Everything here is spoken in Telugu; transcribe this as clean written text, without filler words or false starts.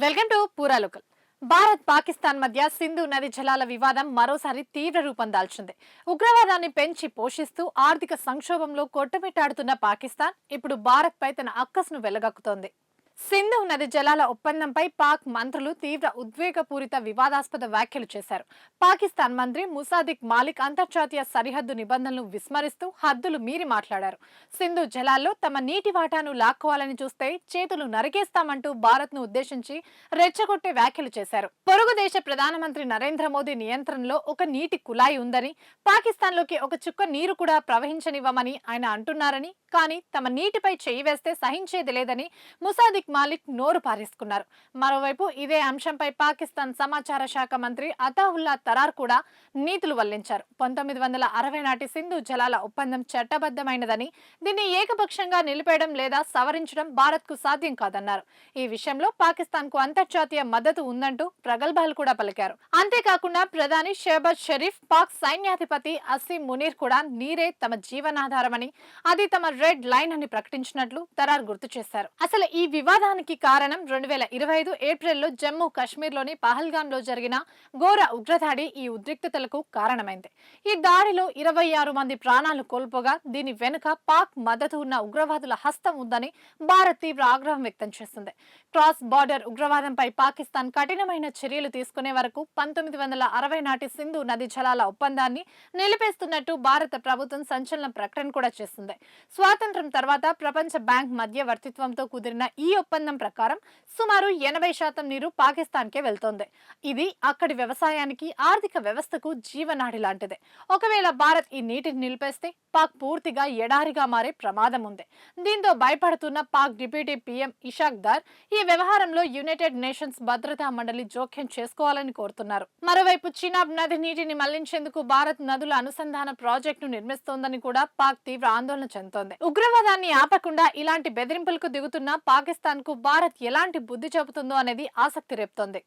వెల్కమ్ టు పూరా లోకల్. భారత్ పాకిస్తాన్ మధ్య సింధు నది జలాల వివాదం మరోసారి తీవ్ర రూపం దాల్చింది. ఉగ్రవాదాన్ని పెంచి పోషిస్తూ ఆర్థిక సంక్షోభంలో కొట్టుమిట్టాడుతున్న పాకిస్తాన్ ఇప్పుడు భారత్ పై తన అక్కసును వెళ్లగక్కుతోంది. సింధు నది జలాల ఒప్పందంపై పాక్ మంత్రులు తీవ్ర ఉద్వేగపూరిత వివాదాస్పద వ్యాఖ్యలు చేశారు. పాకిస్తాన్ మంత్రి ముసాదిక్ మాలిక్ అంతర్జాతీయ సరిహద్దు నిబంధనలు విస్మరిస్తూ హద్దులు మీరి మాట్లాడారు. సింధు జలాల్లో తమ నీటి వాటాను లాక్కోవాలని చూస్తే చేతులు నరికేస్తామంటూ భారత్ ను ఉద్దేశించి రెచ్చగొట్టే వ్యాఖ్యలు చేశారు. పొరుగు దేశ ప్రధానమంత్రి నరేంద్ర మోదీ నియంత్రణలో ఒక నీటి కుళాయి ఉందని, పాకిస్తాన్ లోకి ఒక చుక్క నీరు కూడా ప్రవహించనివ్వమని ఆయన అంటున్నారని, కానీ తమ నీటిపై చేయి వేస్తే సహించేది లేదని ముసాదిక్ మాలిక్ నోరు పారేసుకున్నారు. మరోవైపు ఇదే అంశంపై పాకిస్తాన్ సమాచార శాఖ మంత్రి అతావుల్లా తరార్ కూడా నీతులు వల్లించారు. 1960 నాటి సింధు జలాల ఒప్పందం చట్టబద్ధమైనదని, దీన్ని ఏకపక్షంగా నిలిపేయడం లేదా సవరించడం భారత్ కు సాధ్యం కాదన్నారు. ఈ విషయంలో పాకిస్తాన్ కు అంతర్జాతీయ మద్దతు ఉందంటూ ప్రగల్భాలు కూడా పలికారు. అంతేకాకుండా ప్రధాని షెహబాజ్ షరీఫ్, పాక్ సైన్యాధిపతి అసీం మునీర్ కూడా నీరే తమ జీవనాధారమని, అది తమ రెడ్ లైన్ అని ప్రకటించినట్లు తరార్ గుర్తు చేశారు. అసలు ఈ వివాదానికి కారణం 2025 ఏప్రిల్లో జమ్మూ కాశ్మీర్ లోని పహల్గామ్ లో జరిగిన ఘోర ఉగ్రదాడి ఈ ఉద్రిక్తతలకు కారణమైంది. ఈ దాడిలో 26 మంది ప్రాణాలు కోల్పోగా, దీని వెనుక పాక్ మద్దతు ఉన్న ఉగ్రవాదుల హస్తం ఉందని భారత్ తీవ్ర ఆగ్రహం వ్యక్తం చేసింది. క్రాస్ బార్డర్ ఉగ్రవాదంపై పాకిస్తాన్ కఠినమైన చర్యలు తీసుకునే వరకు 1960 నాటి సింధు నది జలాల ఒప్పందాన్ని నిలిపేస్తున్నట్టు భారత ప్రభుత్వం సంచలన ప్రకటన కూడా చేసింది. స్వాతంత్ర్యం తర్వాత ప్రపంచ బ్యాంక్ మధ్యవర్తిత్వంతో కుదిరిన ఈ ఒప్పందం ప్రకారం సుమారు 80% నీరు పాకిస్తాన్ కే వెళ్తోంది. ఇది అక్కడి వ్యవసాయానికి, ఆర్థిక వ్యవస్థకు జీవనాడి లాంటిదే. ఒకవేళ భారత్ ఈ నీటిని నిలిపేస్తే పాక్ పూర్తిగా ఎడారిగా మారే ప్రమాదం ఉంది. దీంతో భయపడుతున్న పాక్ డిప్యూటీ పీఎం ఇషాక్ దార్ ఈ వ్యవహారంలో యునైటెడ్ నేషన్స్ భద్రతా మండలి జోక్యం చేసుకోవాలని కోరుతున్నారు. మరోవైపు చినాబ్ నది నీటిని మళ్లించేందుకు భారత్ నదుల అనుసంధాన ప్రాజెక్టును నిర్మిస్తోందని కూడా పాక్ తీవ్ర ఆందోళన చెందోంది. ఉగ్రవాదాన్ని ఆపకుండా ఇలాంటి బెదిరింపులకు దిగుతున్న పాకిస్తాన్ కు భారత్ ఎలాంటి బుద్ధి చెబుతుందో అనేది ఆసక్తి రేపుతోంది.